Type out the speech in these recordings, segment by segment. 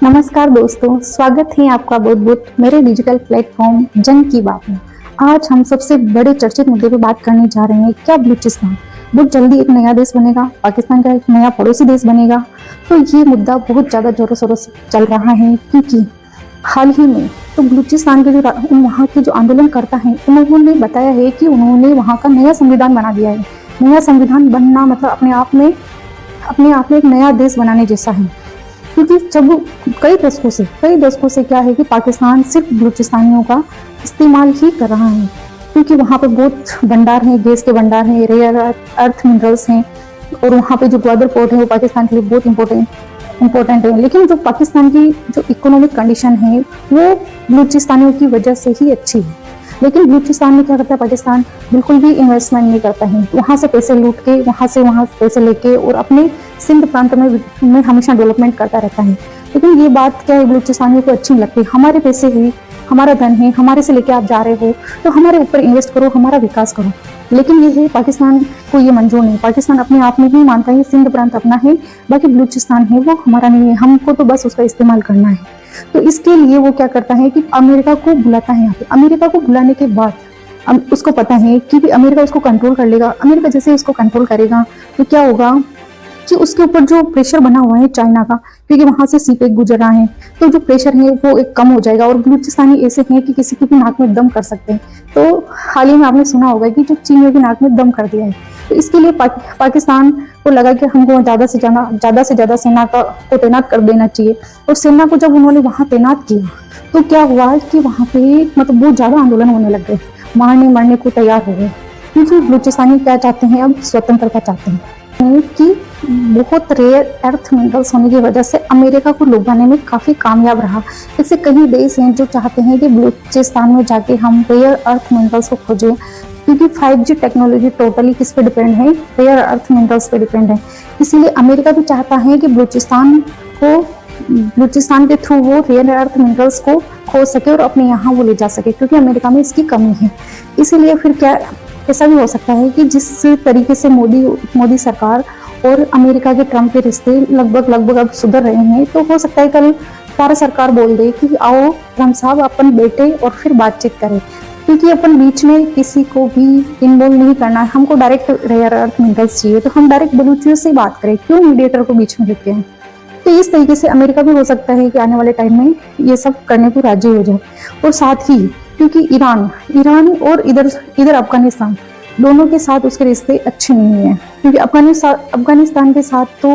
नमस्कार दोस्तों, स्वागत है आपका बहुत बहुत मेरे डिजिटल प्लेटफॉर्म जन की बात में। आज हम सबसे बड़े चर्चित मुद्दे पर बात करने जा रहे हैं। क्या बलूचिस्तान बहुत जल्दी एक नया देश बनेगा, पाकिस्तान का एक नया पड़ोसी देश बनेगा? तो ये मुद्दा बहुत ज्यादा जोरों शोरों से चल रहा है, क्योंकि हाल ही में तो बलूचिस्तान के जो वहाँ के जो आंदोलनकर्ता हैं, उन्होंने बताया है कि उन्होंने वहाँ का नया संविधान बना दिया है। नया संविधान बनना मतलब अपने आप में एक नया देश बनाने जैसा है, क्योंकि जब कई दशकों से क्या है कि पाकिस्तान सिर्फ बलूचिस्तानियों का इस्तेमाल ही कर रहा है, क्योंकि वहाँ पे बहुत भंडार हैं, गैस के भंडार हैं, रेयर अर्थ मिनरल्स हैं, और वहाँ पे जो ग्वादर पोर्ट है वो पाकिस्तान के लिए बहुत इम्पोर्टेंट है। लेकिन जो पाकिस्तान की जो इकोनॉमिक कंडीशन है वो बलूचिस्तानियों की वजह से ही अच्छी है। लेकिन बलूचिस्तान में क्या करता है पाकिस्तान, बिल्कुल भी इन्वेस्टमेंट नहीं करता है। वहाँ से पैसे लूट के, वहाँ पैसे लेके और अपने सिंध प्रांत में हमेशा डेवलपमेंट करता रहता है। लेकिन ये बात क्या है, बलूचिस्तानियों को अच्छी नहीं लगती। हमारे पैसे है, हमारा धन है, हमारे से लेके आप जा रहे हो तो हमारे ऊपर इन्वेस्ट करो, हमारा विकास करो। लेकिन ये है पाकिस्तान को ये मंजूर नहीं। पाकिस्तान अपने आप में ही मानता है सिंध प्रांत अपना है, बाकी बलूचिस्तान है वो हमारा नहीं है, हमको तो बस उसका इस्तेमाल करना है। तो इसके लिए वो क्या करता है कि अमेरिका को बुलाता है यहाँ पे। अमेरिका को बुलाने के बाद उसको पता है कि अमेरिका उसको कंट्रोल कर लेगा। अमेरिका जैसे उसको कंट्रोल करेगा तो क्या होगा कि उसके ऊपर जो प्रेशर बना हुआ है चाइना का, क्योंकि वहां से सी पेक गुजर रहा है, तो जो प्रेशर है वो एक कम हो जाएगा। और बलूचिस्तानी ऐसे हैं कि किसी की भी नाक में दम कर सकते हैं। तो हाल ही में आपने सुना होगा कि जो चीन ने भी नाक में दम कर दिया है। तो इसके लिए पाकिस्तान को लगा कि हमको ज्यादा से ज्यादा सेना को तैनात कर देना चाहिए। और सेना को जब उन्होंने वहां तैनात किया तो क्या हुआ कि वहां पे मतलब बहुत ज्यादा आंदोलन होने लग गए, मरने को तैयार हो गए। क्योंकि बलूचिस्तानी क्या चाहते हैं, अब स्वतंत्रता चाहते हैं, कि बहुत रेयर अर्थ मिनरल्स होने की वजह से अमेरिका को लुभाने में काफी कामयाब रहा। ऐसे कई देश हैं जो चाहते हैं कि बलूचिस्तान में जाके हम रेयर अर्थ मिनरल्स को खोजें, क्योंकि 5G टेक्नोलॉजी टोटली किस पे डिपेंड है, रेयर अर्थ मिनरल्स पे डिपेंड है। इसीलिए अमेरिका भी चाहता है कि बलूचिस्तान के थ्रू वो रेयर अर्थ मिनरल्स को खोज सके और अपने यहाँ वो ले जा सके, क्योंकि अमेरिका में इसकी कमी है। इसीलिए फिर क्या ऐसा भी हो सकता है कि जिस तरीके से मोदी सरकार और अमेरिका के ट्रम्प के रिश्ते लगभग अब सुधर रहे हैं, तो हो सकता है कल भारत सरकार बोल दे कि आओ ट्रम्प साहब अपन बैठे और फिर बातचीत करें, क्योंकि अपन बीच में किसी को भी इन्वॉल्व नहीं करना है। हमको डायरेक्ट रेयर अर्थ मिनरल्स चाहिए, तो हम डायरेक्ट बलूचियों से बात करें, क्यों मीडिएटर को बीच में लेते हैं। तो इस तरीके से अमेरिका भी हो सकता है कि आने वाले टाइम में ये सब करने को राजी हो जाए। और साथ ही क्योंकि ईरान और इधर अफगानिस्तान दोनों के साथ उसके रिश्ते अच्छे नहीं है, क्योंकि अफगानिस्तान के साथ तो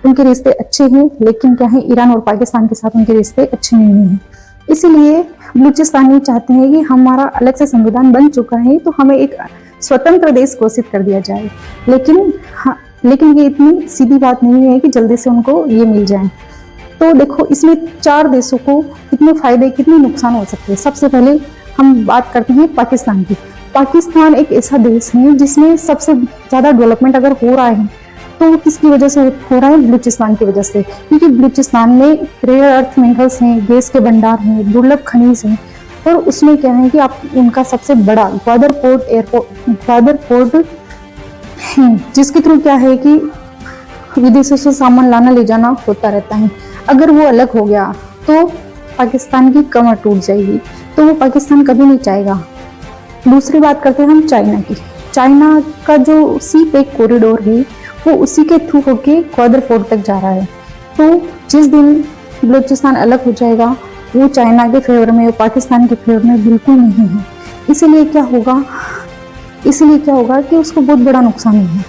उनके रिश्ते अच्छे हैं, लेकिन क्या है ईरान और पाकिस्तान के साथ उनके रिश्ते अच्छे नहीं हैं। इसीलिए बलूचिस्तानी चाहते हैं कि हमारा अलग से संविधान बन चुका है तो हमें एक स्वतंत्र देश घोषित कर दिया जाए। लेकिन ये इतनी सीधी बात नहीं है कि जल्दी से उनको ये मिल जाए। तो देखो, इसमें 4 देशों को कितने फायदे कितने नुकसान हो सकते हैं। सबसे पहले हम बात करते हैं पाकिस्तान की। पाकिस्तान एक ऐसा देश है जिसमें सबसे ज्यादा डेवलपमेंट अगर हो रहा है तो किसकी वजह से हो रहा है, बलूचिस्तान की वजह से। क्योंकि बलूचिस्तान में रेयर अर्थ मिनरल्स हैं, गैस के भंडार हैं, दुर्लभ खनिज हैं, और उसमें क्या है कि आप उनका सबसे बड़ा ग्वादर पोर्ट है, जिसके थ्रू क्या है कि विदेशों से सामान लाना ले जाना होता रहता है। अगर वो अलग हो गया तो पाकिस्तान की कमर टूट जाएगी, तो वो पाकिस्तान कभी नहीं चाहेगा। दूसरी बात करते हैं हम चाइना की। चाइना का जो सी पेक कॉरिडोर है वो उसी के थ्रू होके ग्वादर पोर्ट तक जा रहा है। तो जिस दिन बलूचिस्तान अलग हो जाएगा वो चाइना के फेवर में, पाकिस्तान के फेवर में बिल्कुल नहीं है। इसीलिए क्या होगा कि उसको बहुत बड़ा नुकसान है।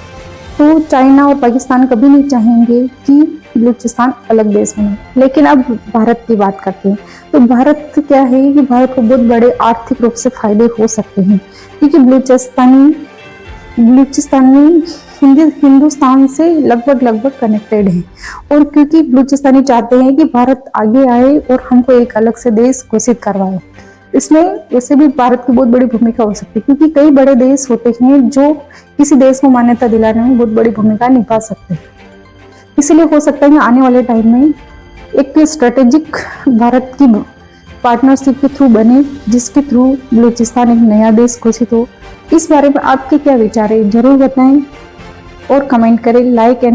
तो चाइना और पाकिस्तान कभी नहीं चाहेंगे कि बलूचिस्तान अलग देश बने। लेकिन अब भारत की बात करते हैं, तो भारत क्या है कि भारत को बहुत बड़े आर्थिक रूप से फायदे हो सकते हैं, क्योंकि बलूचिस्तानी हिंदुस्तान से लगभग कनेक्टेड है। और क्योंकि बलूचिस्तानी चाहते हैं कि भारत आगे आए और हमको एक अलग से देश घोषित करवाए। इसमें वैसे भी भारत की बहुत बड़ी भूमिका हो सकती है, क्योंकि कई बड़े देश होते हैं जो किसी देश को मान्यता दिलाने में बहुत बड़ी भूमिका निभा सकते हैं। इसलिए हो सकता है कि आने वाले टाइम में एक स्ट्रेटेजिक भारत की पार्टनरशिप के थ्रू बने, जिसके थ्रू बलूचिस्तान एक नया देश घोषित हो। इस बारे में आपके क्या विचार है, जरूर बताएं और कमेंट करें, लाइक एंड